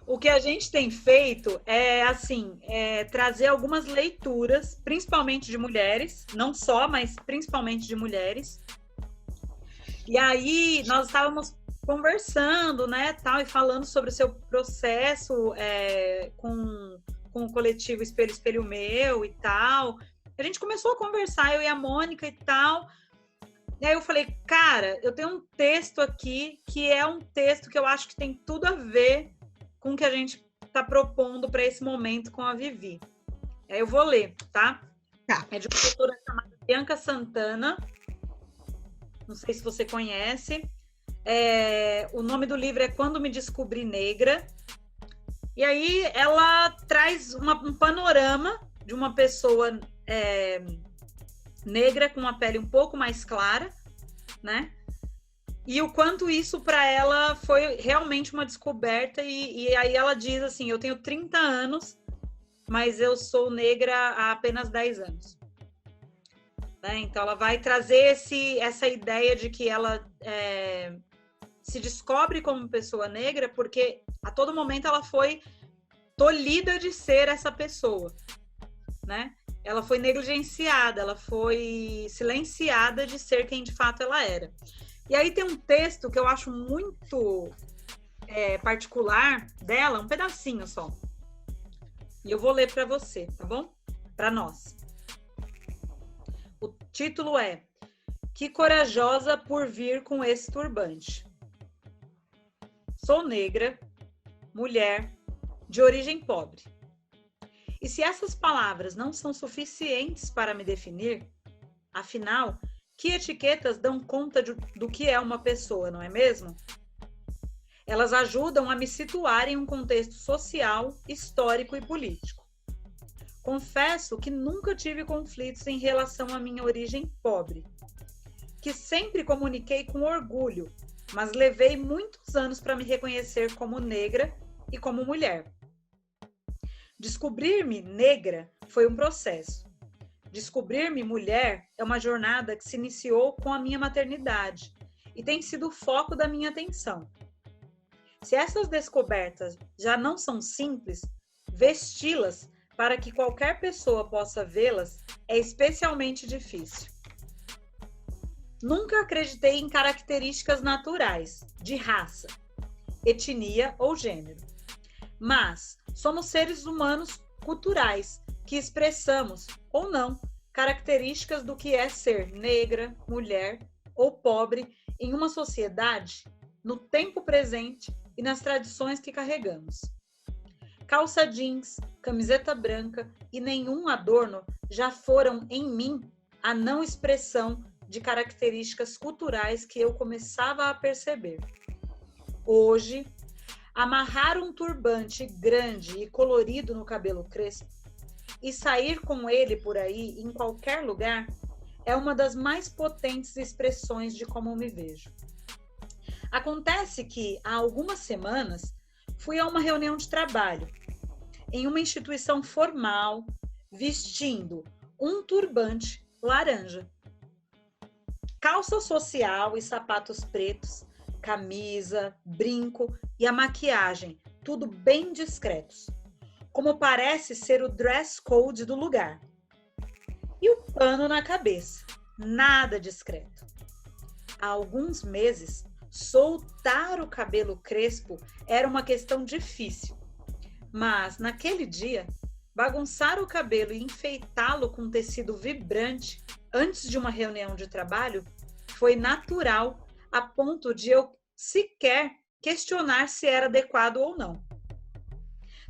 O que a gente tem feito é, assim, trazer algumas leituras, principalmente de mulheres, não só, mas principalmente de mulheres. E aí nós estávamos conversando, né, tal, e falando sobre o seu processo com o coletivo Espelho Espelho Meu e tal. A gente começou a conversar, eu e a Mônica e tal. E aí eu falei, cara, eu tenho um texto aqui que é um texto que eu acho que tem tudo a ver com o que a gente está propondo para esse momento com a Vivi. Aí eu vou ler, tá? Tá. É de uma autora chamada Bianca Santana. Não sei se você conhece. O nome do livro é Quando Me Descobri Negra. E aí ela traz um panorama de uma pessoa negra com uma pele um pouco mais clara, né? E o quanto isso para ela foi realmente uma descoberta. E aí ela diz assim, eu tenho 30 anos, mas eu sou negra há apenas 10 anos. Né? Então ela vai trazer essa ideia de que ela se descobre como pessoa negra porque a todo momento ela foi tolhida de ser essa pessoa, né? Ela foi negligenciada, ela foi silenciada de ser quem de fato ela era. E aí tem um texto que eu acho muito particular dela, um pedacinho só. E eu vou ler para você, tá bom? Para nós. O título é Que corajosa por vir com esse turbante. Sou negra, mulher, de origem pobre. E se essas palavras não são suficientes para me definir, afinal, que etiquetas dão conta do que é uma pessoa, não é mesmo? Elas ajudam a me situar em um contexto social, histórico e político. Confesso que nunca tive conflitos em relação à minha origem pobre, que sempre comuniquei com orgulho, mas levei muitos anos para me reconhecer como negra e como mulher. Descobrir-me negra foi um processo. Descobrir-me mulher é uma jornada que se iniciou com a minha maternidade e tem sido o foco da minha atenção. Se essas descobertas já não são simples, vesti-las para que qualquer pessoa possa vê-las é especialmente difícil. Nunca acreditei em características naturais, de raça, etnia ou gênero. Mas somos seres humanos culturais que expressamos, ou não, características do que é ser negra, mulher ou pobre em uma sociedade, no tempo presente e nas tradições que carregamos. Calça jeans, camiseta branca e nenhum adorno já foram em mim a não expressão de características culturais que eu começava a perceber. Hoje, amarrar um turbante grande e colorido no cabelo crespo e sair com ele por aí em qualquer lugar é uma das mais potentes expressões de como me vejo. Acontece que, há algumas semanas, fui a uma reunião de trabalho em uma instituição formal, vestindo um turbante laranja, calça social e sapatos pretos, camisa, brinco e a maquiagem, tudo bem discretos, como parece ser o dress code do lugar. E o pano na cabeça, nada discreto. Há alguns meses, soltar o cabelo crespo era uma questão difícil, mas naquele dia, bagunçar o cabelo e enfeitá-lo com tecido vibrante antes de uma reunião de trabalho foi natural a ponto de eu sequer questionar se era adequado ou não.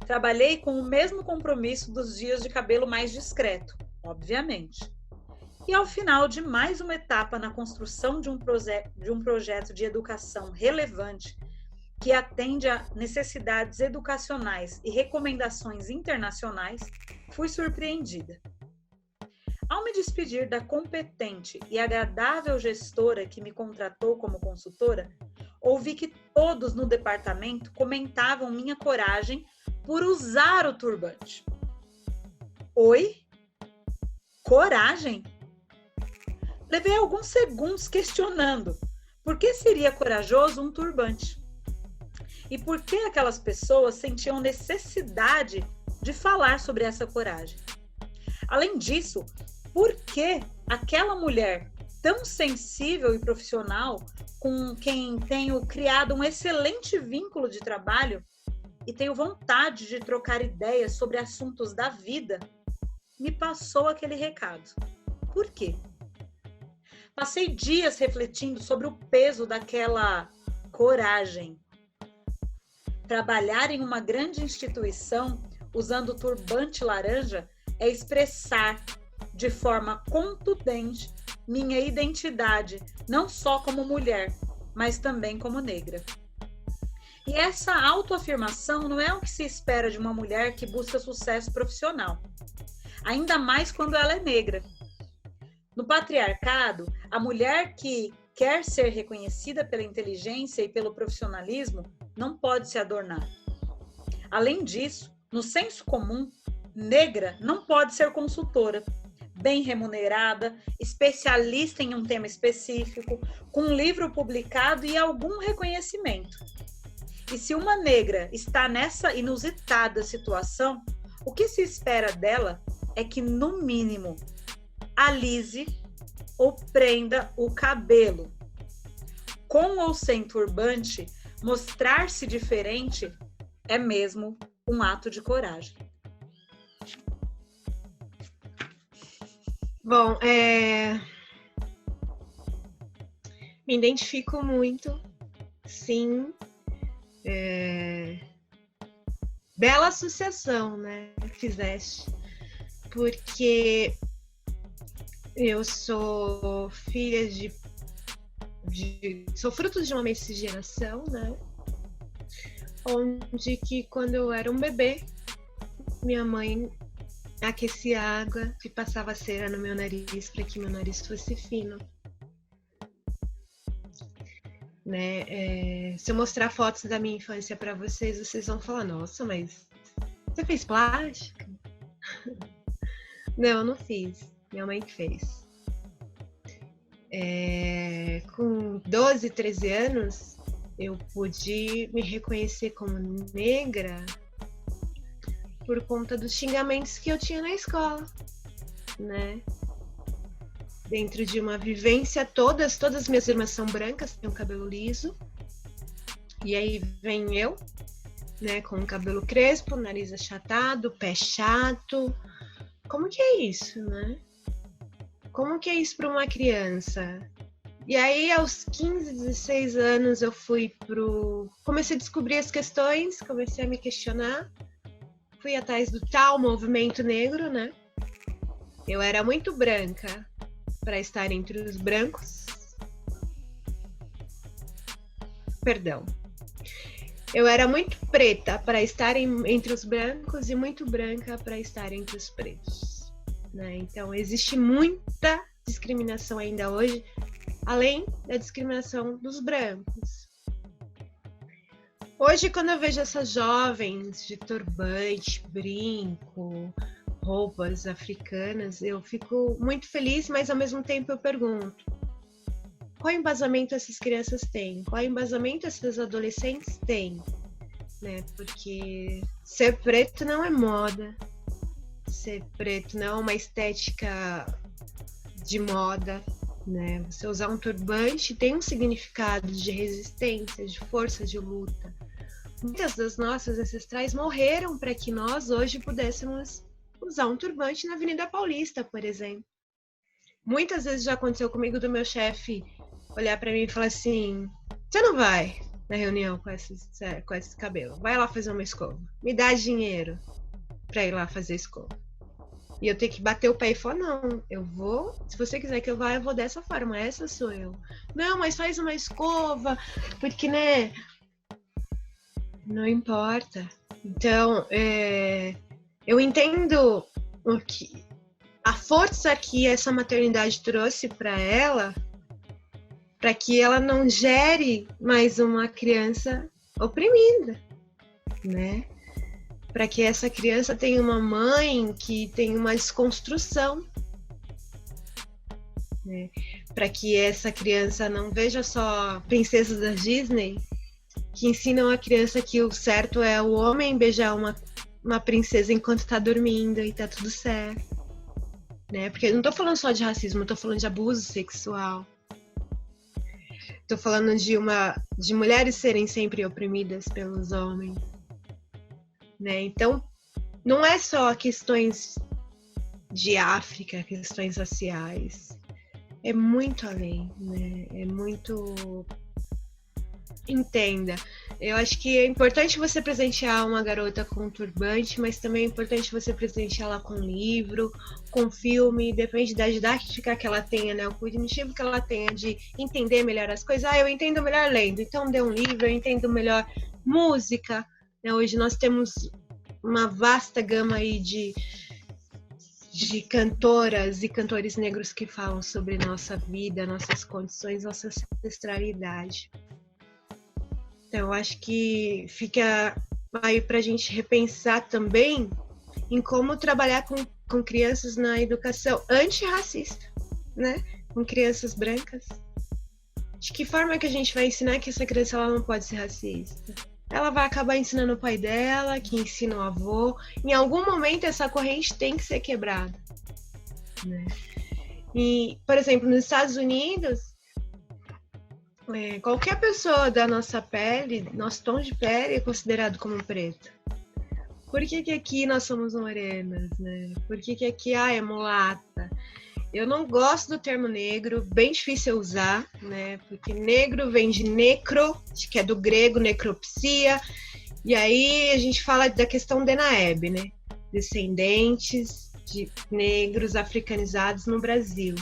Trabalhei com o mesmo compromisso dos dias de cabelo mais discreto, obviamente. E ao final de mais uma etapa na construção de um projeto de educação relevante que atende a necessidades educacionais e recomendações internacionais, fui surpreendida. Ao me despedir da competente e agradável gestora que me contratou como consultora, ouvi que todos no departamento comentavam minha coragem por usar o turbante. Oi? Coragem? Levei alguns segundos questionando por que seria corajoso um turbante. e por que aquelas pessoas sentiam necessidade de falar sobre essa coragem. Além disso, por que aquela mulher tão sensível e profissional, com quem tenho criado um excelente vínculo de trabalho e tenho vontade de trocar ideias sobre assuntos da vida, me passou aquele recado. Por quê? Passei dias refletindo sobre o peso daquela coragem. Trabalhar em uma grande instituição usando turbante laranja é expressar de forma contundente minha identidade, não só como mulher, mas também como negra. E essa autoafirmação não é o que se espera de uma mulher que busca sucesso profissional, ainda mais quando ela é negra. No patriarcado, a mulher que quer ser reconhecida pela inteligência e pelo profissionalismo não pode se adornar. Além disso, no senso comum, negra não pode ser consultora, bem remunerada, especialista em um tema específico, com um livro publicado e algum reconhecimento. E se uma negra está nessa inusitada situação, o que se espera dela é que, no mínimo, alise ou prenda o cabelo. Com ou sem turbante, mostrar-se diferente é mesmo um ato de coragem. Bom, me identifico muito, sim. Bela associação, né, que fizeste, porque eu sou filha sou fruto de uma miscigenação, né, onde que quando eu era um bebê, minha mãe aquecia água e passava cera no meu nariz para que meu nariz fosse fino. Né? Se eu mostrar fotos da minha infância para vocês, vocês vão falar, nossa, mas você fez plástica? Não, eu não fiz. Minha mãe que fez. Com 12, 13 anos, eu pude me reconhecer como negra por conta dos xingamentos que eu tinha na escola, né? Dentro de uma vivência, todas minhas irmãs são brancas, têm o cabelo liso, e aí vem eu, né, com o cabelo crespo, nariz achatado, pé chato. Como que é isso, né? Como que é isso para uma criança? E aí, aos 15, 16 anos, eu comecei a descobrir as questões, comecei a me questionar, fui atrás do tal movimento negro, né? Eu era muito branca para estar entre os brancos. Perdão. Eu era muito preta para estar entre os brancos e muito branca para estar entre os pretos, né? Então, existe muita discriminação ainda hoje, além da discriminação dos brancos. Hoje, quando eu vejo essas jovens de turbante, brinco, roupas africanas, eu fico muito feliz, mas ao mesmo tempo eu pergunto: qual embasamento essas crianças têm? Qual embasamento essas adolescentes têm? Né? Porque ser preto não é moda, ser preto não é uma estética de moda, né? Você usar um turbante tem um significado de resistência, de força, de luta. Muitas das nossas ancestrais morreram para que nós hoje pudéssemos usar um turbante na Avenida Paulista, por exemplo. Muitas vezes já aconteceu comigo do meu chefe olhar para mim e falar assim: você não vai na reunião com esse cabelo, vai lá fazer uma escova, me dá dinheiro para ir lá fazer escova. E eu tenho que bater o pé e falar: não, eu vou, se você quiser que eu vá, eu vou dessa forma, essa sou eu. Não, mas faz uma escova, porque, né, não importa. Então, eu entendo a força que essa maternidade trouxe para ela, para que ela não gere mais uma criança oprimida, né? Para que essa criança tenha uma mãe que tenha uma desconstrução, né? Para que essa criança não veja só princesas da Disney, que ensinam a criança que o certo é o homem beijar uma princesa enquanto tá dormindo e tá tudo certo, né? Porque eu não tô falando só de racismo, eu tô falando de abuso sexual. Tô falando de mulheres serem sempre oprimidas pelos homens, né? Então, não é só questões de África, questões raciais. É muito além, né? É muito... Entenda, eu acho que é importante você presentear uma garota com um turbante, mas também é importante você presenteá-la com um livro, com um filme, depende da didática que ela tenha, né? O cognitivo que ela tenha de entender melhor as coisas. Eu entendo melhor lendo, então dê um livro, eu entendo melhor música, né? Hoje nós temos uma vasta gama aí de cantoras e cantores negros que falam sobre nossa vida, nossas condições, nossa ancestralidade. Então, eu acho que fica aí para a gente repensar também em como trabalhar com crianças na educação antirracista, né? Com crianças brancas. De que forma que a gente vai ensinar que essa criança ela não pode ser racista? Ela vai acabar ensinando o pai dela, que ensina o avô. Em algum momento, essa corrente tem que ser quebrada, né? E, por exemplo, nos Estados Unidos, qualquer pessoa da nossa pele, nosso tom de pele, é considerado como preto. Por que aqui nós somos morenas, né? Por que aqui é mulata? Eu não gosto do termo negro, bem difícil usar, né? Porque negro vem de necro, que é do grego, necropsia. E aí a gente fala da questão Denaeb, né? Descendentes de negros africanizados no Brasil.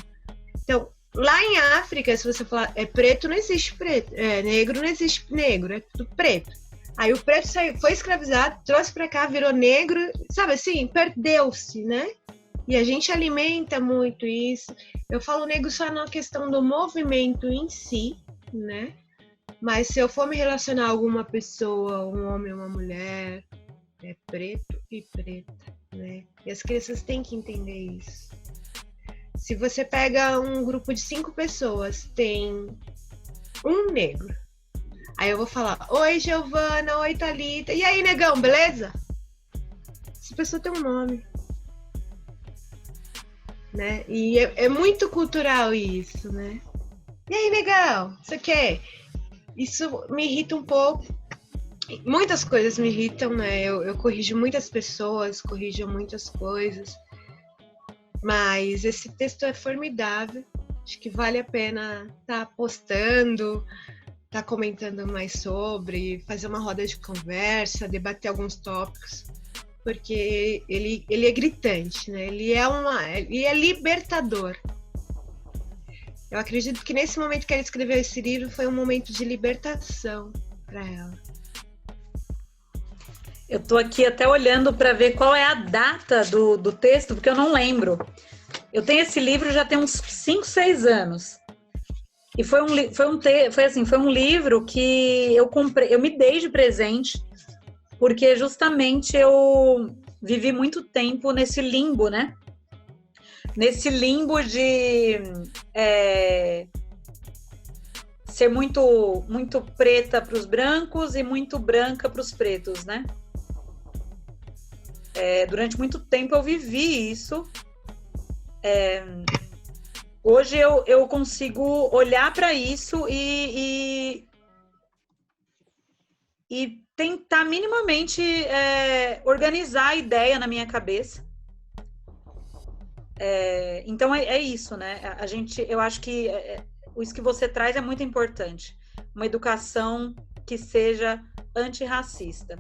Então, lá em África, se você falar preto, não existe preto. Negro, não existe negro, é tudo preto. Aí o preto foi escravizado, trouxe para cá, virou negro, sabe assim, perdeu-se, né? E a gente alimenta muito isso. Eu falo negro só na questão do movimento em si, né? Mas se eu for me relacionar a alguma pessoa, um homem ou uma mulher, é preto e preta, né? E as crianças têm que entender isso. Se você pega um grupo de 5 pessoas, tem um negro. Aí eu vou falar, oi Giovana, oi Thalita, e aí negão, beleza? Essa pessoa tem um nome. Né? E é muito cultural isso, né? E aí, negão, você quer? Isso me irrita um pouco. Muitas coisas me irritam, né? Eu corrijo muitas pessoas, corrijo muitas coisas. Mas esse texto é formidável. Acho que vale a pena estar postando, estar comentando mais sobre, fazer uma roda de conversa, debater alguns tópicos. Porque ele é gritante, né? Ele é libertador. Eu acredito que nesse momento que ela escreveu esse livro foi um momento de libertação para ela. Eu tô aqui até olhando para ver qual é a data do texto, porque eu não lembro. Eu tenho esse livro já tem uns 5, 6 anos. E foi um livro que eu comprei, eu me dei de presente, porque justamente eu vivi muito tempo nesse limbo, né? Nesse limbo de ser muito, muito preta para os brancos e muito branca para os pretos, né? Durante muito tempo eu vivi isso. Hoje eu consigo olhar para isso e tentar minimamente organizar a ideia na minha cabeça. Então é isso, né? Eu acho que isso que você traz é muito importante. Uma educação que seja antirracista.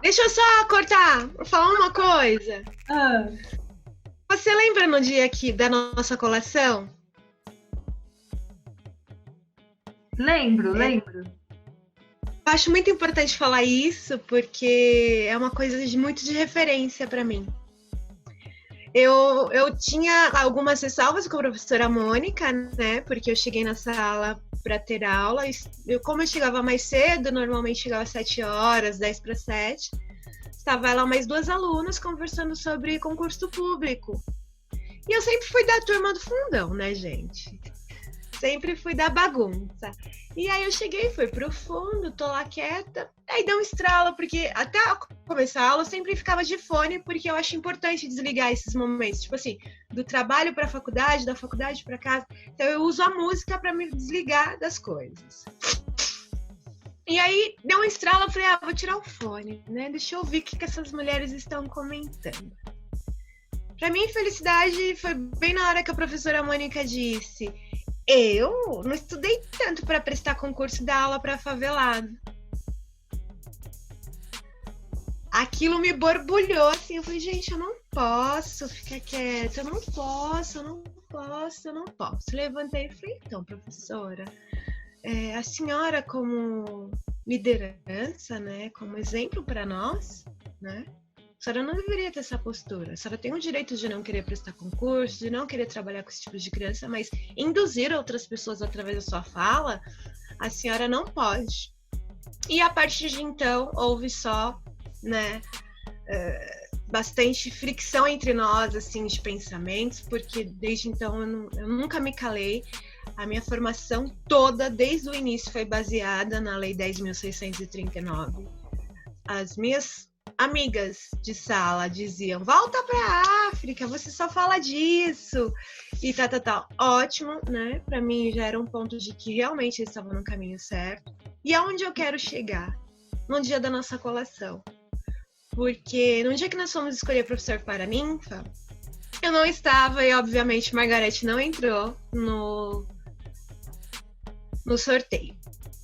Deixa eu só cortar, falar uma coisa. Você lembra no dia aqui da nossa colação? Lembro. Eu acho muito importante falar isso, porque é uma coisa muito de referência para mim. Eu tinha algumas ressalvas com a professora Mônica, né? Porque eu cheguei na sala para ter aula. Como eu chegava mais cedo, normalmente chegava às 7 horas, 10 para 7. Estava lá mais 2 alunas conversando sobre concurso público. E eu sempre fui da turma do fundão, né, gente? Sempre fui da bagunça. E aí eu cheguei, fui pro fundo, tô lá quieta. Aí deu um estralo, porque até começar a aula eu sempre ficava de fone, porque eu acho importante desligar esses momentos. Tipo assim, do trabalho pra faculdade, da faculdade pra casa. Então eu uso a música pra me desligar das coisas. E aí deu um estralo, eu falei, vou tirar o fone, né? Deixa eu ouvir o que essas mulheres estão comentando. Pra mim, felicidade foi bem na hora que a professora Mônica disse: eu não estudei tanto para prestar concurso e dar aula para favelado. Aquilo me borbulhou, assim, eu falei, gente, eu não posso ficar quieta, eu não posso. Levantei e falei, então, professora, a senhora como liderança, né, como exemplo para nós, né, a senhora não deveria ter essa postura. A senhora tem o direito de não querer prestar concurso, de não querer trabalhar com esse tipo de criança, mas induzir outras pessoas através da sua fala, a senhora não pode. E a partir de então, houve só, né, bastante fricção entre nós, assim, de pensamentos, porque desde então eu nunca me calei. A minha formação toda, desde o início, foi baseada na Lei 10.639. As minhas amigas de sala diziam, volta pra África, você só fala disso, e tal. Ótimo, né? Pra mim já era um ponto de que realmente eles estavam no caminho certo. E aonde eu quero chegar? No dia da nossa colação. Porque no dia que nós fomos escolher professor para a ninfa, eu não estava e, obviamente, Margarete não entrou no sorteio.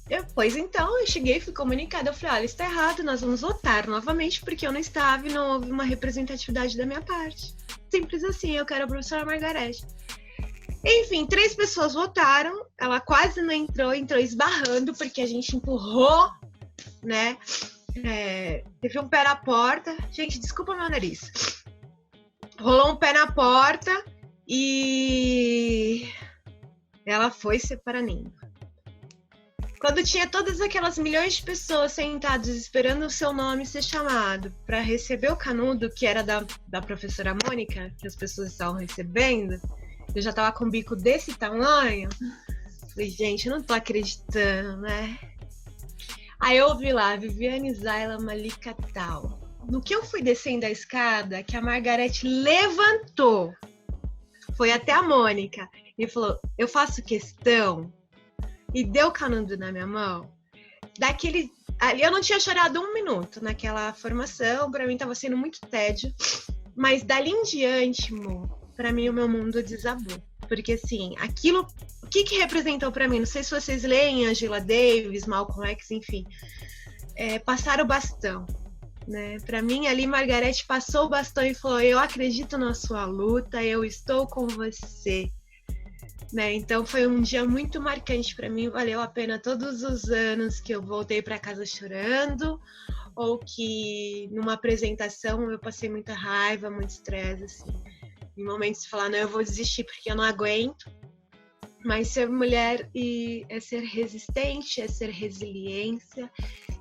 Depois, então, eu cheguei e fui comunicada. Eu falei, olha, está errado, nós vamos votar novamente, porque eu não estava e não houve uma representatividade da minha parte. Simples assim, eu quero a professora Margarete. Enfim, 3 pessoas votaram, ela quase não entrou esbarrando, porque a gente empurrou, né? Teve um pé na porta. Gente, desculpa meu nariz. Rolou um pé na porta e ela foi ser para ninfa. Quando tinha todas aquelas milhões de pessoas sentadas esperando o seu nome ser chamado para receber o canudo, que era da professora Mônica, que as pessoas estavam recebendo, eu já estava com o bico desse tamanho. Falei, gente, eu não tô acreditando, né? Aí eu ouvi lá, Viviane Zaila Malika Tal. No que eu fui descendo a escada, que a Margarete levantou, foi até a Mônica e falou, eu faço questão, e deu o canudo na minha mão. Ali eu não tinha chorado 1 minuto naquela formação, para mim estava sendo muito tédio, mas dali em diante, para mim o meu mundo desabou. Porque assim, aquilo, o que representou para mim? Não sei se vocês leem Angela Davis, Malcolm X, enfim, passar o bastão. Né? Para mim, ali, Margarete passou o bastão e falou, eu acredito na sua luta, eu estou com você. Né? Então foi um dia muito marcante para mim, valeu a pena todos os anos que eu voltei para casa chorando, ou que numa apresentação eu passei muita raiva, muito estresse, assim. Em momentos de falar, não, eu vou desistir porque eu não aguento. Mas ser mulher é ser resistente, é ser resiliência.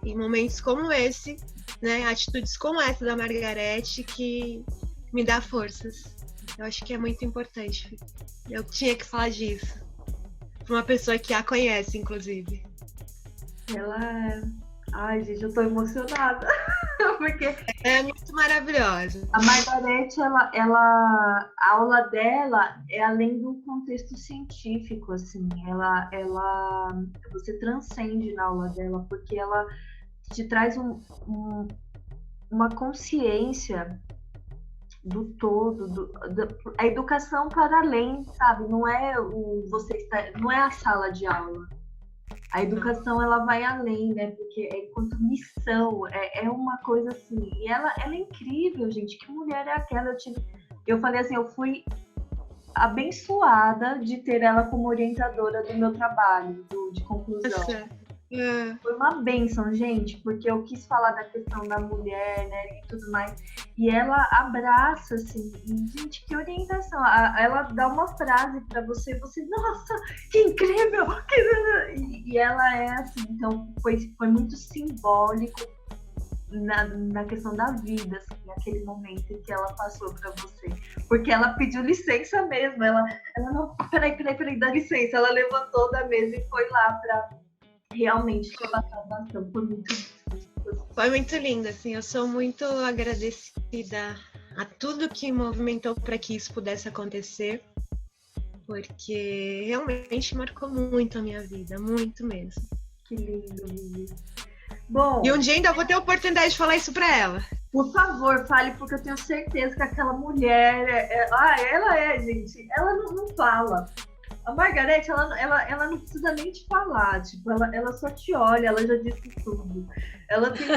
Em momentos como esse, né, atitudes como essa da Margarete que me dá forças. Eu acho que é muito importante. Eu tinha que falar disso. Para uma pessoa que a conhece, inclusive. Ai, gente, eu tô emocionada. Porque é muito maravilhosa. A Margarete, a aula dela é além do contexto científico, assim. Você transcende na aula dela, porque ela te traz uma consciência do todo, a educação para além, sabe? Não é não é a sala de aula. A educação, ela vai além, né? Porque é enquanto missão, é uma coisa assim. E ela é incrível, gente. Que mulher é aquela? Eu falei assim, eu fui abençoada de ter ela como orientadora do meu trabalho, de conclusão. Foi uma bênção, gente, porque eu quis falar da questão da mulher, né, e tudo mais. E ela abraça, assim, e, gente, que orientação. Ela dá uma frase pra você, nossa, que incrível! E ela é assim, então foi muito simbólico na questão da vida, assim, naquele momento em que ela passou para você. Porque ela pediu licença mesmo, ela não, peraí, dá licença. Ela levantou da mesa e foi lá para realmente te passar a bastão. Foi muito lindo, assim, eu sou muito agradecida a tudo que movimentou para que isso pudesse acontecer, porque realmente marcou muito a minha vida, muito mesmo. Que lindo, Vivi. Bom, e um dia ainda vou ter a oportunidade de falar isso para ela. Por favor, fale, porque eu tenho certeza que aquela mulher, gente, ela não fala. A Margareth, ela não precisa nem te falar, tipo, ela só te olha, ela já disse tudo. Ela tem,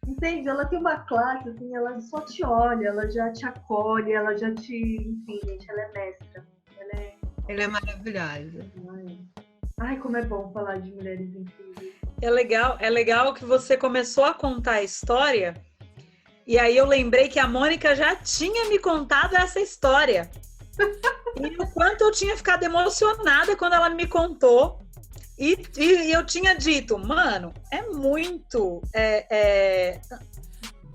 entende? Ela tem uma classe, assim, ela só te olha, ela já te acolhe, ela já te, enfim, gente, ela é mestra. Ela é maravilhosa. Ai, como é bom falar de mulheres incríveis. É legal que você começou a contar a história, e aí eu lembrei que a Mônica já tinha me contado essa história. E o quanto eu tinha ficado emocionada quando ela me contou. E eu tinha dito, mano, é muito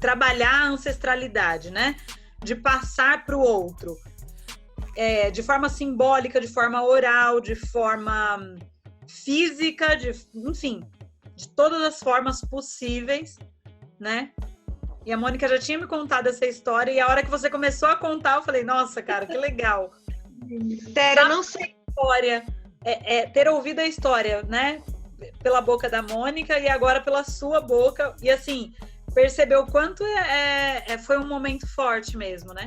trabalhar a ancestralidade, né? De passar para o outro. De forma simbólica, de forma oral, de forma física, enfim, de todas as formas possíveis, né? E a Mônica já tinha me contado essa história, e a hora que você começou a contar, eu falei, nossa, cara, que legal. Sério, eu não sei. História, ter ouvido a história, né? Pela boca da Mônica e agora pela sua boca. E assim, percebeu o quanto foi um momento forte mesmo, né?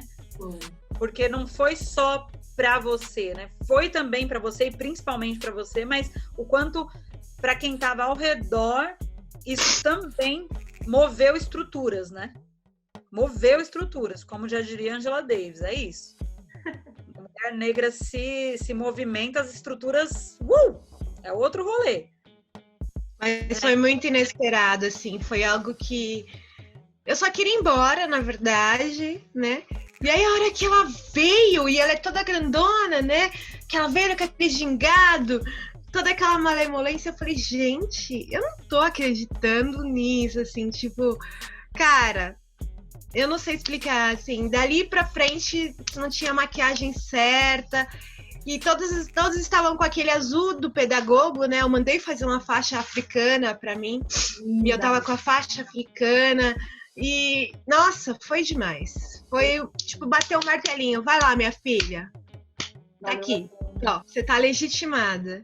Porque não foi só para você, né? Foi também para você e principalmente para você, mas o quanto para quem estava ao redor, isso também moveu estruturas, né? Moveu estruturas, como já diria Angela Davis, é isso. A mulher negra se movimenta, as estruturas, é outro rolê. Mas foi muito inesperado, assim, foi algo que eu só queria ir embora, na verdade, né? E aí a hora que ela veio, e ela é toda grandona, né? Que ela veio com aquele gingado, toda aquela malemolência, eu falei, gente, eu não tô acreditando nisso, assim, tipo, cara, eu não sei explicar, assim, dali pra frente não tinha maquiagem certa, e todos estavam com aquele azul do pedagogo, né, eu mandei fazer uma faixa africana pra mim, e eu tava com a faixa africana, e, nossa, foi demais, foi, tipo, bater o martelinho, vai lá, minha filha, tá aqui, ó, você tá legitimada.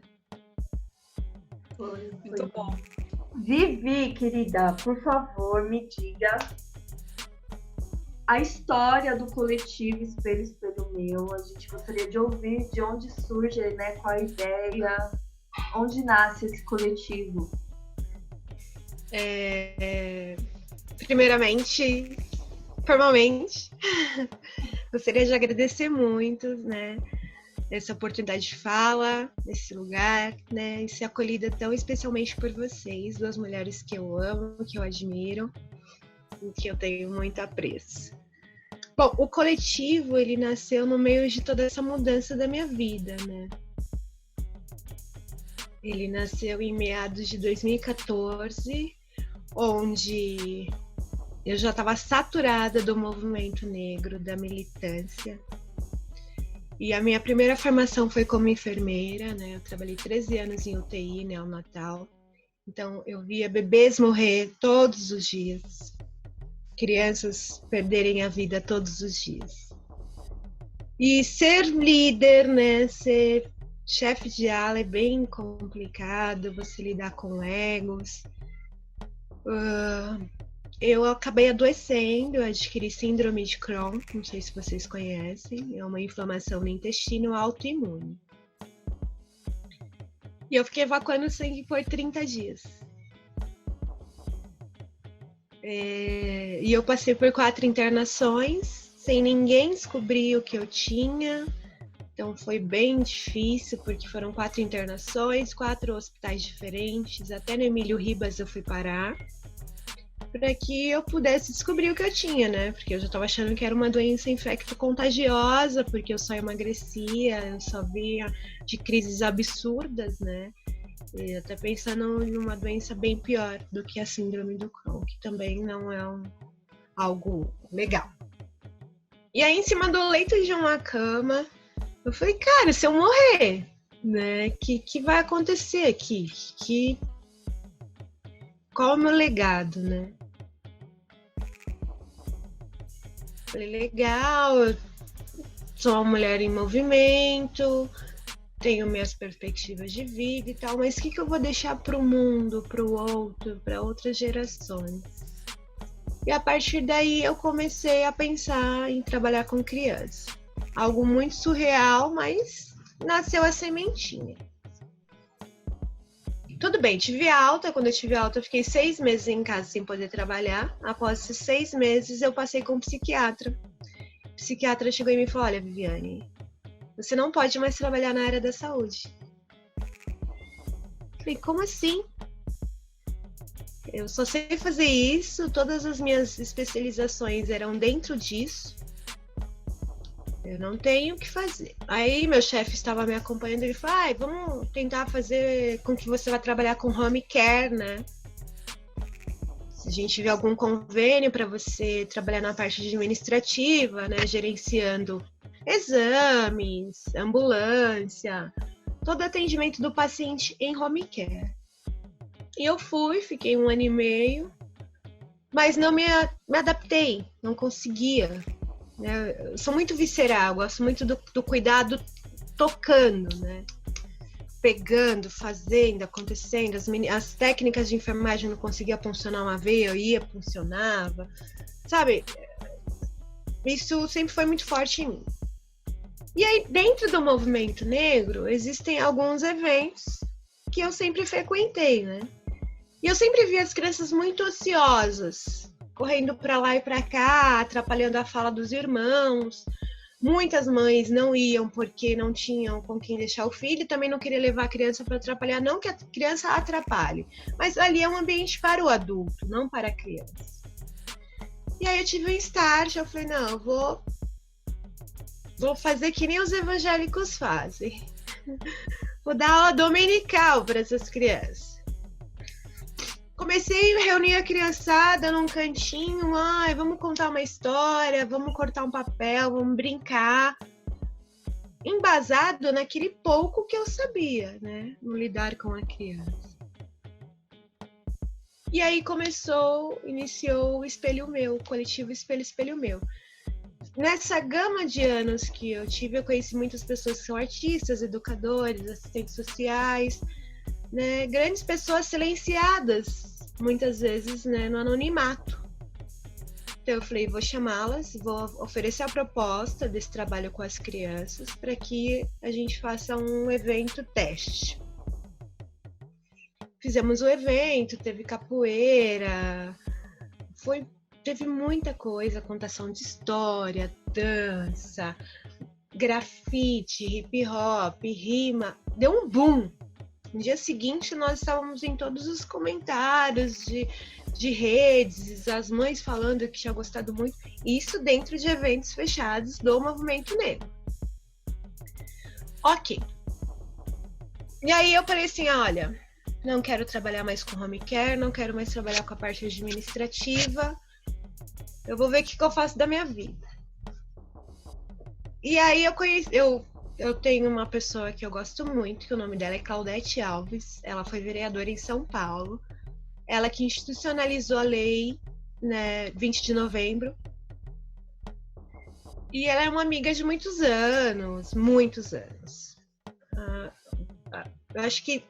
Muito bom. Vivi, querida, por favor, me diga a história do coletivo Espelho, Espelho Meu. A gente gostaria de ouvir de onde surge, né, qual a ideia, onde nasce esse coletivo. Primeiramente, formalmente, gostaria de agradecer muito, né, essa oportunidade de fala, nesse lugar, né, e ser acolhida tão especialmente por vocês, duas mulheres que eu amo, que eu admiro e que eu tenho muito apreço. Bom, o coletivo, ele nasceu no meio de toda essa mudança da minha vida, né? Ele nasceu em meados de 2014, onde eu já estava saturada do movimento negro, da militância. E a minha primeira formação foi como enfermeira, né? Eu trabalhei 13 anos em UTI, neonatal. Então, eu via bebês morrer todos os dias. Crianças perderem a vida todos os dias. E ser líder, né? Ser chefe de ala é bem complicado, você lidar com egos. Eu acabei adoecendo, eu adquiri síndrome de Crohn, não sei se vocês conhecem, é uma inflamação no intestino autoimune. E eu fiquei evacuando sangue por 30 dias. E eu passei por 4 internações, sem ninguém descobrir o que eu tinha. Então foi bem difícil, porque foram 4 internações, 4 hospitais diferentes, até no Emílio Ribas eu fui parar, para que eu pudesse descobrir o que eu tinha, né? Porque eu já estava achando que era uma doença infecto-contagiosa, porque eu só emagrecia, eu só via de crises absurdas, né? E até pensando numa doença bem pior do que a síndrome do Crohn, que também não é algo legal. E aí, em cima do leito de uma cama, eu falei, cara, se eu morrer, né, que vai acontecer aqui? Qual é o meu legado, né? Falei, legal, eu sou uma mulher em movimento, tenho minhas perspectivas de vida e tal, mas o que eu vou deixar para o mundo, para o outro, para outras gerações? E a partir daí eu comecei a pensar em trabalhar com crianças. Algo muito surreal, mas nasceu a sementinha. Tudo bem, tive alta. Quando eu tive alta, eu fiquei 6 meses em casa sem poder trabalhar. Após esses 6 meses, eu passei com um psiquiatra. O psiquiatra chegou e me falou, olha, Viviane, você não pode mais trabalhar na área da saúde. Falei, como assim? Eu só sei fazer isso, todas as minhas especializações eram dentro disso. Eu não tenho o que fazer. Aí meu chefe estava me acompanhando e ele falou, vamos tentar fazer com que você vá trabalhar com home care, né? Se a gente tiver algum convênio para você trabalhar na parte administrativa, né? Gerenciando exames, ambulância, todo atendimento do paciente em home care. E eu fiquei 1 ano e meio, mas não me adaptei, não conseguia. Eu sou muito visceral, gosto muito do cuidado tocando, né? Pegando, fazendo, acontecendo. As técnicas de enfermagem não conseguia funcionar uma vez, eu ia, funcionava. Sabe? Isso sempre foi muito forte em mim. E aí, dentro do movimento negro, existem alguns eventos que eu sempre frequentei, né? E eu sempre vi as crianças muito ociosas, correndo para lá e para cá, atrapalhando a fala dos irmãos. Muitas mães não iam porque não tinham com quem deixar o filho, e também não queria levar a criança para atrapalhar, não que a criança atrapalhe, mas ali é um ambiente para o adulto, não para a criança. E aí eu tive um start, eu falei, não, eu vou fazer que nem os evangélicos fazem. Vou dar aula dominical para essas crianças. Comecei a reunir a criançada num cantinho, vamos contar uma história, vamos cortar um papel, vamos brincar. Embasado naquele pouco que eu sabia, né? No lidar com a criança. E aí iniciou o Espelho Meu, o coletivo Espelho Meu. Nessa gama de anos que eu tive, eu conheci muitas pessoas que são artistas, educadores, assistentes sociais, né? Grandes pessoas silenciadas, muitas vezes, né, no anonimato. Então eu falei, vou chamá-las, vou oferecer a proposta desse trabalho com as crianças para que a gente faça um evento teste. Fizemos o evento, teve capoeira, teve muita coisa, contação de história, dança, grafite, hip hop, rima, deu um boom. No dia seguinte, nós estávamos em todos os comentários de redes, as mães falando que tinha gostado muito. Isso dentro de eventos fechados do movimento negro. Ok. E aí eu falei assim, olha, não quero trabalhar mais com home care, não quero mais trabalhar com a parte administrativa. Eu vou ver o que eu faço da minha vida. E aí eu tenho uma pessoa que eu gosto muito, que o nome dela é Claudete Alves. Ela foi vereadora em São Paulo. Ela que institucionalizou a lei, né, 20 de novembro. E ela é uma amiga de muitos anos. Eu acho que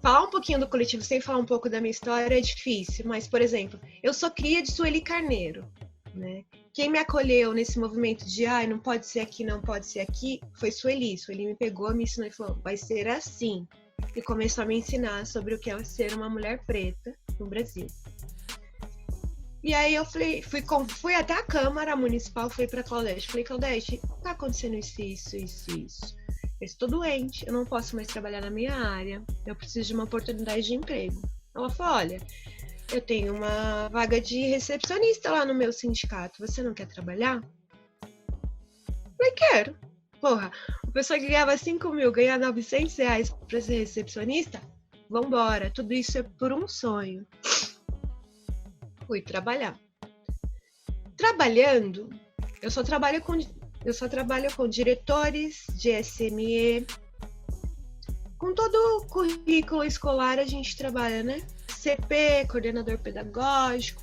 falar um pouquinho do coletivo sem falar um pouco da minha história é difícil. Mas, por exemplo, eu sou cria de Sueli Carneiro, né? Quem me acolheu nesse movimento de não pode ser aqui, não pode ser aqui, foi Sueli. Sueli me pegou, me ensinou e falou, vai ser assim. E começou a me ensinar sobre o que é ser uma mulher preta no Brasil. E aí eu falei, fui até a Câmara Municipal, fui para Claudete. Falei, Claudete, tá acontecendo isso. Eu estou doente, eu não posso mais trabalhar na minha área, eu preciso de uma oportunidade de emprego. Ela falou, olha, eu tenho uma vaga de recepcionista lá no meu sindicato, você não quer trabalhar? Falei, quero. Porra, a pessoa que ganhava 5 mil, ganhar R$900 para ser recepcionista, vambora, tudo isso é por um sonho. Fui trabalhar. Trabalhando, eu só trabalho com diretores de SME. Com todo o currículo escolar a gente trabalha, né? CP, coordenador pedagógico.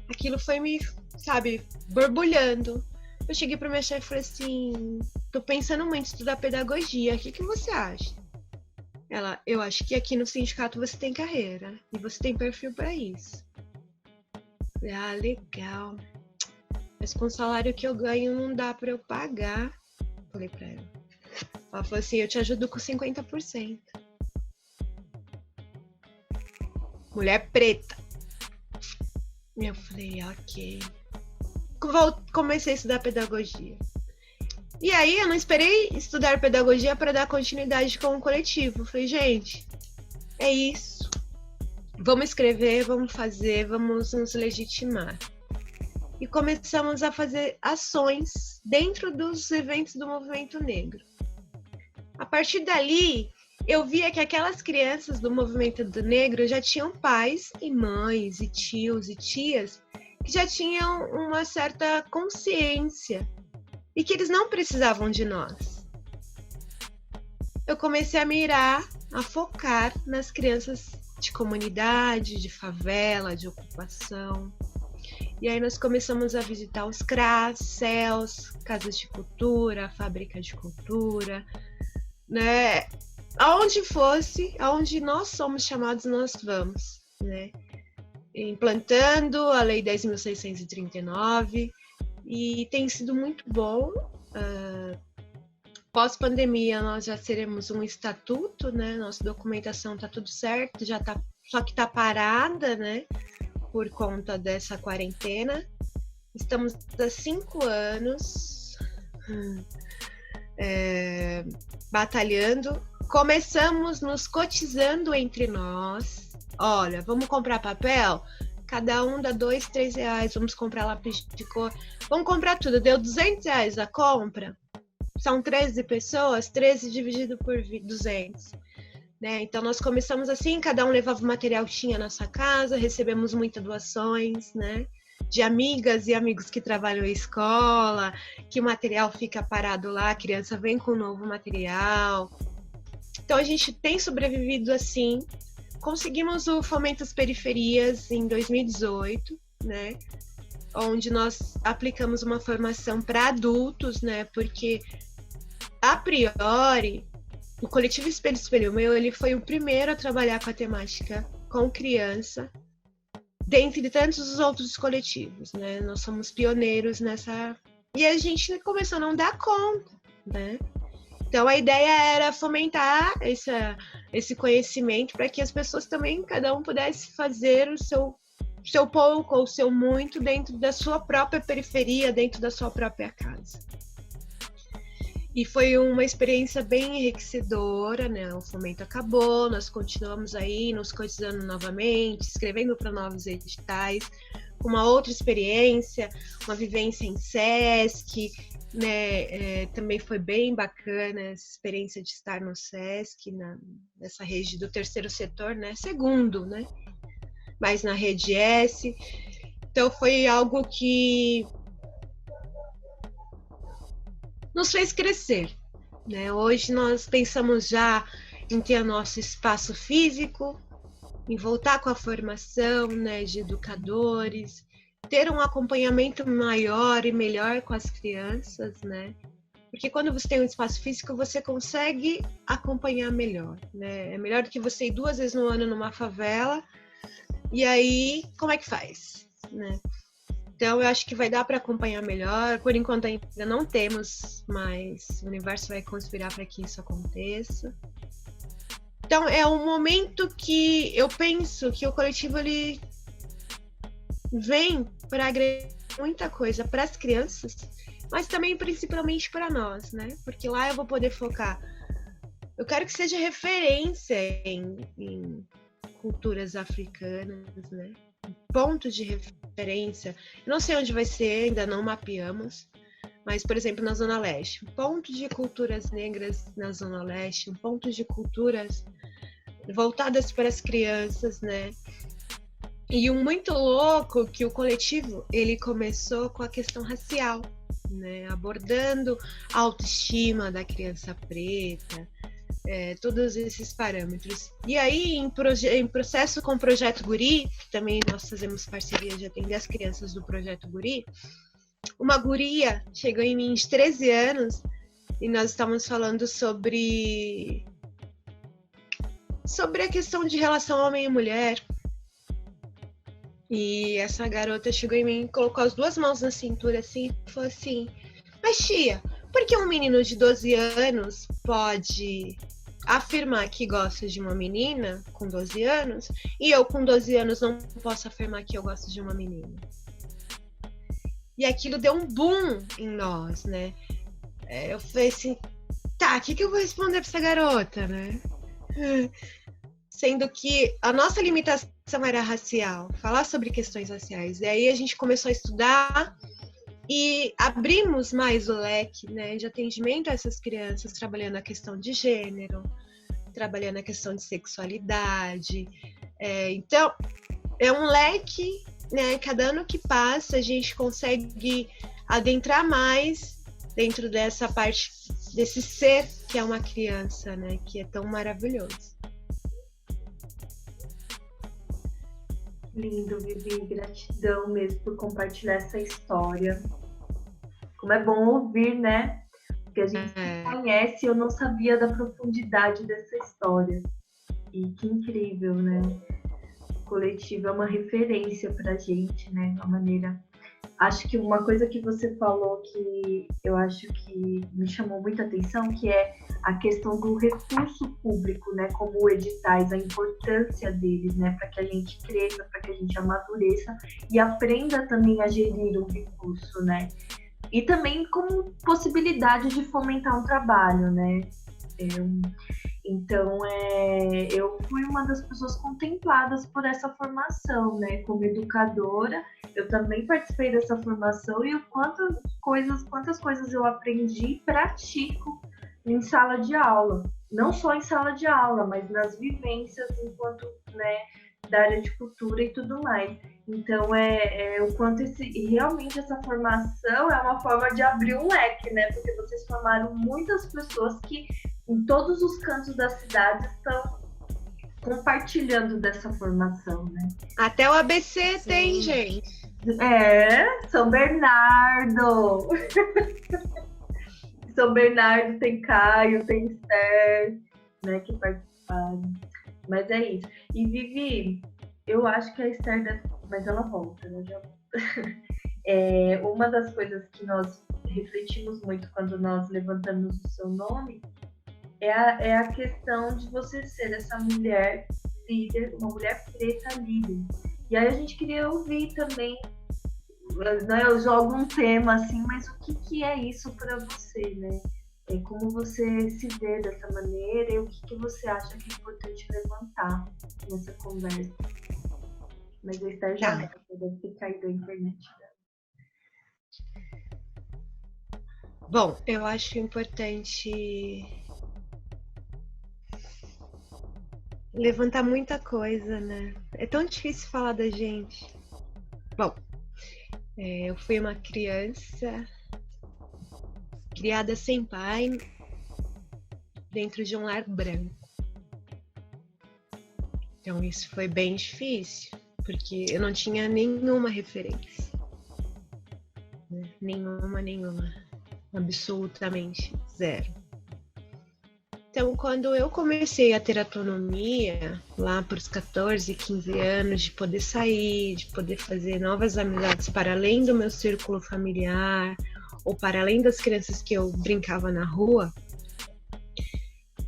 Aquilo foi me, sabe, borbulhando. Eu cheguei para minha chefe e falei assim, tô pensando muito em estudar pedagogia, o que você acha? Ela, eu acho que aqui no sindicato você tem carreira e você tem perfil para isso. Falei, ah, legal. Mas com o salário que eu ganho não dá para eu pagar. Falei para ela. Ela falou assim, eu te ajudo com 50%. Mulher preta. E eu falei, ok. Comecei a estudar pedagogia. E aí eu não esperei estudar pedagogia para dar continuidade com o coletivo. Falei, gente, é isso. Vamos escrever, vamos fazer, vamos nos legitimar. E começamos a fazer ações dentro dos eventos do movimento negro. A partir dali, eu via que aquelas crianças do movimento negro já tinham pais e mães e tios e tias que já tinham uma certa consciência e que eles não precisavam de nós. Eu comecei a mirar, a focar nas crianças de comunidade, de favela, de ocupação. E aí nós começamos a visitar os CRAS, CELS, Casas de Cultura, Fábrica de Cultura, né? Aonde fosse, aonde nós somos chamados, nós vamos, né? Implantando a Lei 10.639 e tem sido muito bom. Pós-pandemia, nós já teremos um estatuto, né? Nossa documentação tá tudo certo, já tá, só que tá parada, né? Por conta dessa quarentena. Estamos há 5 anos batalhando. Começamos nos cotizando entre nós. Olha, vamos comprar papel? Cada um dá R$2, R$3. Vamos comprar lápis de cor. Vamos comprar tudo. Deu R$200 a compra. São 13 pessoas, 13 dividido por 200. Né? Então, nós começamos assim, cada um levava o material que tinha na nossa casa, recebemos muitas doações, né? De amigas e amigos que trabalham em escola, que o material fica parado lá, a criança vem com um novo material. Então, a gente tem sobrevivido assim. Conseguimos o Fomento às Periferias em 2018, né? Onde nós aplicamos uma formação para adultos, né? Porque, a priori, o coletivo Espelho Espelho Meu, ele foi o primeiro a trabalhar com a temática com criança, dentre tantos outros coletivos, né? Nós somos pioneiros nessa... E a gente começou a não dar conta, né? Então, a ideia era fomentar esse conhecimento para que as pessoas também, cada um pudesse fazer o seu pouco ou o seu muito dentro da sua própria periferia, dentro da sua própria casa. E foi uma experiência bem enriquecedora, né? O fomento acabou, nós continuamos aí nos cotizando novamente, escrevendo para novos editais, com uma outra experiência, uma vivência em SESC, né? Também foi bem bacana essa experiência de estar no SESC, nessa rede do terceiro setor, né? Segundo, né? Mas na rede S. Então foi algo que nos fez crescer, né? Hoje nós pensamos já em ter nosso espaço físico, em voltar com a formação, né, de educadores, ter um acompanhamento maior e melhor com as crianças, né? Porque quando você tem um espaço físico, você consegue acompanhar melhor, né? É melhor do que você ir 2 vezes no ano numa favela, e aí, como é que faz, né? Então, eu acho que vai dar para acompanhar melhor. Por enquanto, ainda não temos, mas o universo vai conspirar para que isso aconteça. Então, é um momento que eu penso que o coletivo ele vem para agregar muita coisa para as crianças, mas também principalmente para nós, né? Porque lá eu vou poder focar. Eu quero que seja referência em culturas africanas, né? Ponto de referência. Eu não sei onde vai ser, ainda não mapeamos, mas, por exemplo, na Zona Leste, um ponto de culturas negras na Zona Leste, um ponto de culturas voltadas para as crianças, né? E um muito louco que o coletivo, ele começou com a questão racial, né? Abordando a autoestima da criança preta, todos esses parâmetros. E aí, em processo com o Projeto Guri, que também nós fazemos parceria de atender as crianças do Projeto Guri, uma guria chegou em mim de 13 anos e nós estávamos falando sobre a questão de relação homem e mulher. E essa garota chegou em mim, colocou as duas mãos na cintura assim e falou assim: mas tia, por que um menino de 12 anos pode afirmar que gosta de uma menina com 12 anos e eu com 12 anos não posso afirmar que eu gosto de uma menina? E aquilo deu um boom em nós, né? Eu falei assim, tá, o que eu vou responder pra essa garota, né? Sendo que a nossa limitação era racial, falar sobre questões raciais. E aí a gente começou a estudar e abrimos mais o leque, né, de atendimento a essas crianças, trabalhando a questão de gênero, trabalhando a questão de sexualidade. Então, é um leque, né? Cada ano que passa, a gente consegue adentrar mais dentro dessa parte, desse ser que é uma criança, né? Que é tão maravilhoso. Lindo, Vivi. Gratidão mesmo por compartilhar essa história. Como é bom ouvir, né? Porque a gente se conhece e eu não sabia da profundidade dessa história. E que incrível, né? O coletivo é uma referência pra gente, né? De uma maneira... Acho que uma coisa que você falou que eu acho que me chamou muita atenção, que é a questão do recurso público, né? Como editais, a importância deles, né? Para que a gente cresça, para que a gente amadureça e aprenda também a gerir o recurso, né? E também como possibilidade de fomentar um trabalho, né? Então, eu fui uma das pessoas contempladas por essa formação, né? Como educadora, eu também participei dessa formação e quantas coisas eu aprendi e pratico em sala de aula. Não só em sala de aula, mas nas vivências enquanto, né, da área de cultura e tudo mais. Então, o quanto realmente essa formação é uma forma de abrir um leque, né? Porque vocês formaram muitas pessoas que em todos os cantos da cidade estão compartilhando dessa formação, né? Até o ABC Sim. Tem, gente. São Bernardo. São Bernardo tem Caio, tem Esther, né, que participaram. Mas é isso. E Vivi, eu acho que a Esther, mas ela volta, né? Uma das coisas que nós refletimos muito quando nós levantamos o seu nome é a questão de você ser essa mulher líder, uma mulher preta líder. E aí a gente queria ouvir também, né, eu jogo um tema assim, mas o que é isso para você, né? Como você se vê dessa maneira e o que você acha que é importante levantar nessa conversa. Mas eu estar já deve ter caído a internet. Bom, eu acho importante levantar muita coisa, né? É tão difícil falar da gente. Bom, eu fui uma criança criada sem pai dentro de um lar branco. Então isso foi bem difícil, porque eu não tinha nenhuma referência. Né? Nenhuma. Absolutamente zero. Então, quando eu comecei a ter autonomia, lá para os 14, 15 anos, de poder sair, de poder fazer novas amizades para além do meu círculo familiar, ou para além das crianças que eu brincava na rua,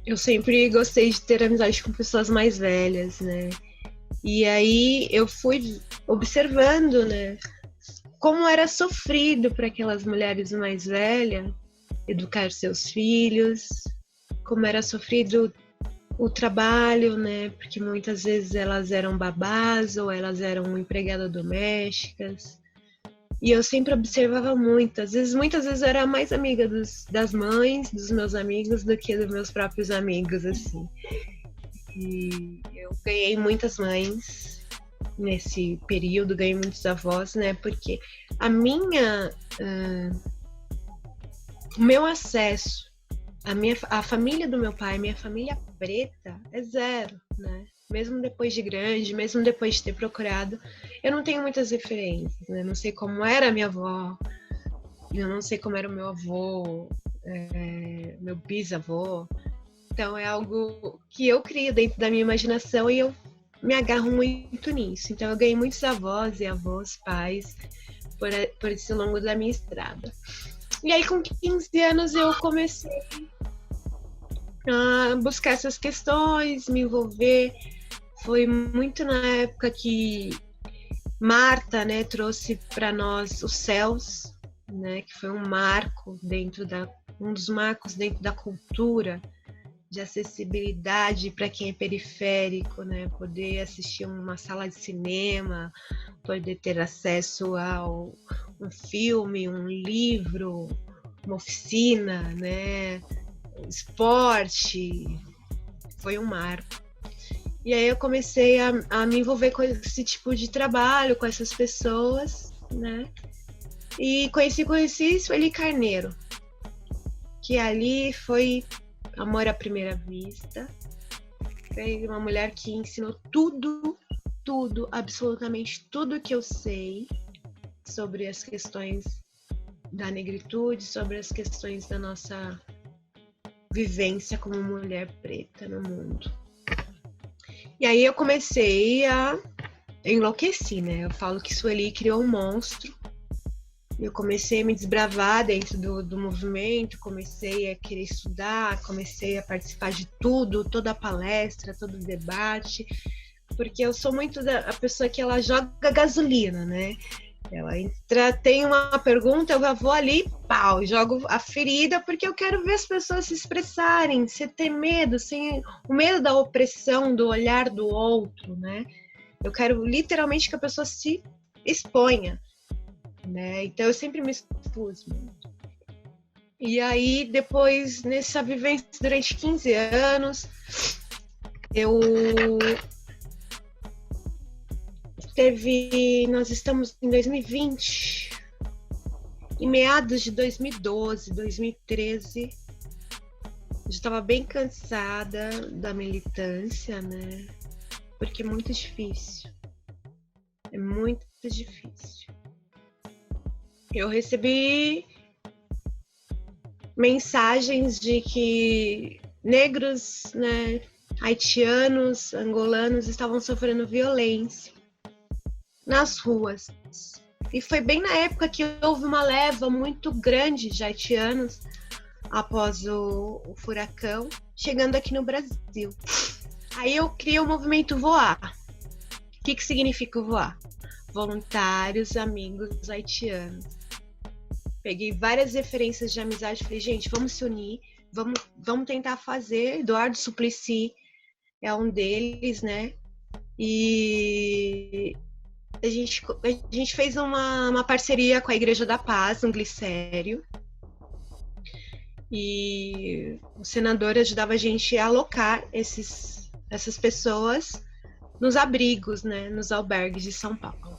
eu sempre gostei de ter amizade com pessoas mais velhas, né? E aí eu fui observando, né, como era sofrido para aquelas mulheres mais velhas educar seus filhos, como era sofrido o trabalho, né? Porque muitas vezes elas eram babás ou elas eram empregadas domésticas. E eu sempre observava muitas vezes eu era mais amiga das mães, dos meus amigos, do que dos meus próprios amigos, assim. E eu ganhei muitas mães nesse período, ganhei muitos avós, né? Porque o meu acesso, a família do meu pai, minha família preta é zero, né? Mesmo depois de grande, mesmo depois de ter procurado, eu não tenho muitas referências, né? Não sei como era a minha avó, eu não sei como era o meu avô, meu bisavô. Então é algo que eu crio dentro da minha imaginação e eu me agarro muito nisso. Então eu ganhei muitos avós e avós, pais, por esse longo da minha estrada. E aí com 15 anos eu comecei a buscar essas questões, me envolver. Foi muito na época que Marta, né, trouxe para nós os céus, né, que foi um dos marcos dentro da cultura de acessibilidade para quem é periférico, né, poder assistir uma sala de cinema, poder ter acesso a um filme, um livro, uma oficina, né, esporte. Foi um marco. E aí eu comecei a me envolver com esse tipo de trabalho, com essas pessoas, né? E conheci Sueli Carneiro, que ali foi amor à primeira vista. Foi uma mulher que ensinou tudo, absolutamente tudo que eu sei sobre as questões da negritude, sobre as questões da nossa vivência como mulher preta no mundo. E aí eu comecei a enlouquecer, né? Eu falo que Sueli criou um monstro. Eu comecei a me desbravar dentro do movimento, comecei a querer estudar, comecei a participar de tudo, toda a palestra, todo o debate, porque eu sou muito a pessoa que ela joga gasolina, né? Ela entra, tem uma pergunta, eu vou ali, pau, jogo a ferida, porque eu quero ver as pessoas se expressarem, sem ter medo, sem o medo da opressão, do olhar do outro, né? Eu quero literalmente que a pessoa se exponha, né? Então eu sempre me expus muito. E aí, depois, nessa vivência durante 15 anos, nós estamos em 2020, em meados de 2012, 2013, eu já estava bem cansada da militância, né? Porque é muito difícil. É muito difícil. Eu recebi mensagens de que negros, né, haitianos, angolanos estavam sofrendo violência nas ruas. E foi bem na época que houve uma leva muito grande de haitianos após o furacão, chegando aqui no Brasil. Aí eu criei o movimento Voar. O que significa o Voar? Voluntários, amigos haitianos. Peguei várias referências de amizade e falei, gente, vamos se unir, vamos tentar fazer. Eduardo Suplicy é um deles, né? E a gente fez uma parceria com a Igreja da Paz, no Glicério. E o senador ajudava a gente a alocar essas pessoas nos abrigos, né? Nos albergues de São Paulo.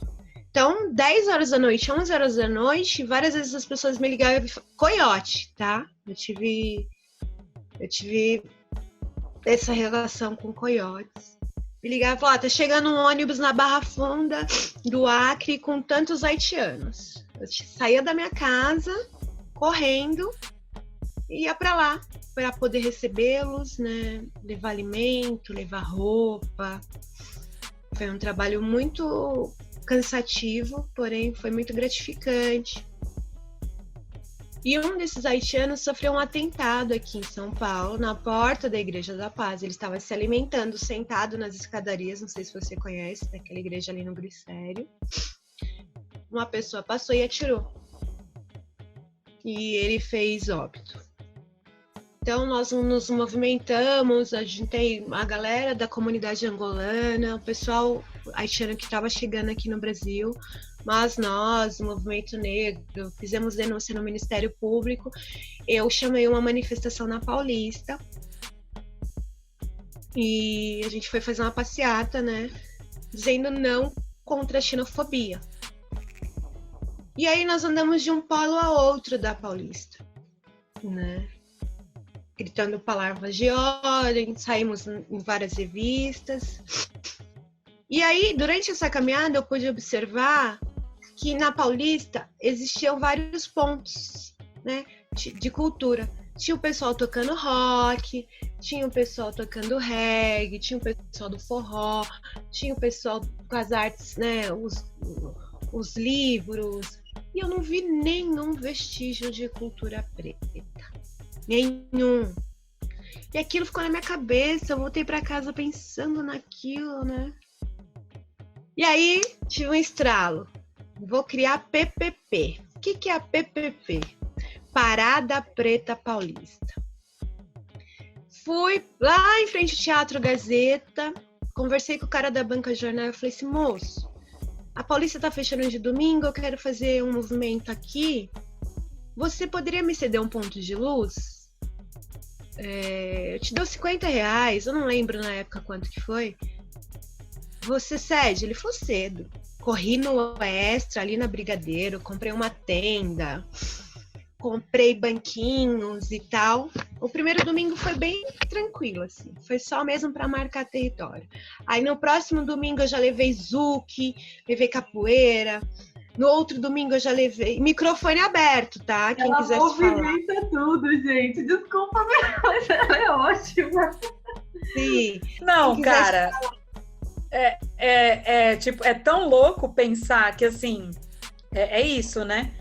Então, 10 horas da noite, 11 horas da noite, várias vezes as pessoas me ligavam e falavam, coiote, tá? Eu tive essa relação com coiotes. Me ligava e falava, tá chegando um ônibus na Barra Funda do Acre com tantos haitianos. Eu saía da minha casa, correndo, e ia para lá, para poder recebê-los, né? Levar alimento, levar roupa. Foi um trabalho muito cansativo, porém foi muito gratificante. E um desses haitianos sofreu um atentado aqui em São Paulo, na porta da Igreja da Paz. Ele estava se alimentando sentado nas escadarias, não sei se você conhece, daquela igreja ali no Glicério. Uma pessoa passou e atirou. E ele fez óbito. Então nós nos movimentamos, a gente tem a galera da comunidade angolana, o pessoal haitiano que estava chegando aqui no Brasil, mas nós, o Movimento Negro, fizemos denúncia no Ministério Público. Eu chamei uma manifestação na Paulista E a gente foi fazer uma passeata, né? Dizendo não contra a xenofobia. E aí nós andamos de um polo a outro da Paulista, né? Gritando palavras de ordem, saímos em várias revistas. E aí, durante essa caminhada, eu pude observar que na Paulista existiam vários pontos, né, de cultura. Tinha o pessoal tocando rock, tinha o pessoal tocando reggae, tinha o pessoal do forró, tinha o pessoal com as artes, né, os livros. E eu não vi nenhum vestígio de cultura preta. Nenhum. E aquilo ficou na minha cabeça, eu voltei para casa pensando naquilo, né? E aí, tive um estralo. Vou criar PPP. O que é a PPP? Parada Preta Paulista. Fui lá em frente ao Teatro Gazeta, conversei com o cara da banca de jornal e falei assim, moço, a Paulista tá fechando de domingo, eu quero fazer um movimento aqui. Você poderia me ceder um ponto de luz? Eu te dou R$50, eu não lembro na época quanto que foi. Você cede? Ele falou cedo. Corri no Extra, ali na Brigadeiro, comprei uma tenda, comprei banquinhos e tal. O primeiro domingo foi bem tranquilo, assim. Foi só mesmo para marcar território. Aí no próximo domingo eu já levei Zuki, levei capoeira. No outro domingo eu já levei microfone aberto, tá? Quem ela quiser falar. movimenta tudo, gente. Desculpa, mas ela é ótima. Sim. Não, cara. Tipo, é tão louco pensar que, assim, é isso, né?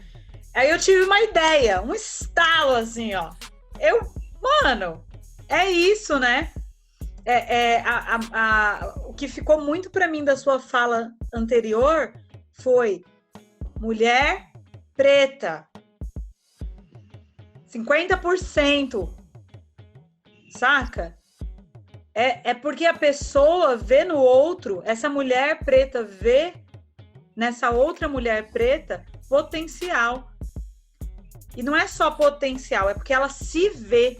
Aí eu tive uma ideia, um estalo, assim, ó. Mano, é isso, né? O que ficou muito para mim da sua fala anterior foi mulher preta. 50%. Saca? É porque a pessoa vê no outro, essa mulher preta vê nessa outra mulher preta potencial. E não é só potencial, é porque ela se vê.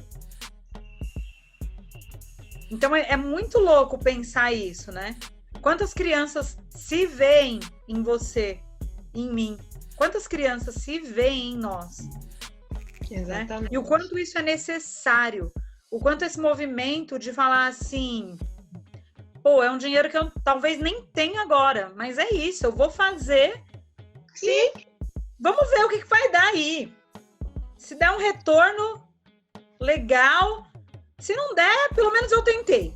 Então é muito louco pensar isso, né? Quantas crianças se veem em você, em mim? Quantas crianças se veem em nós? Exatamente. Né? E o quanto isso é necessário. O quanto esse movimento de falar assim, pô, é um dinheiro que eu talvez nem tenha agora, mas é isso, eu vou fazer. Sim. E vamos ver o que vai dar aí. Se der um retorno legal, se não der, pelo menos eu tentei.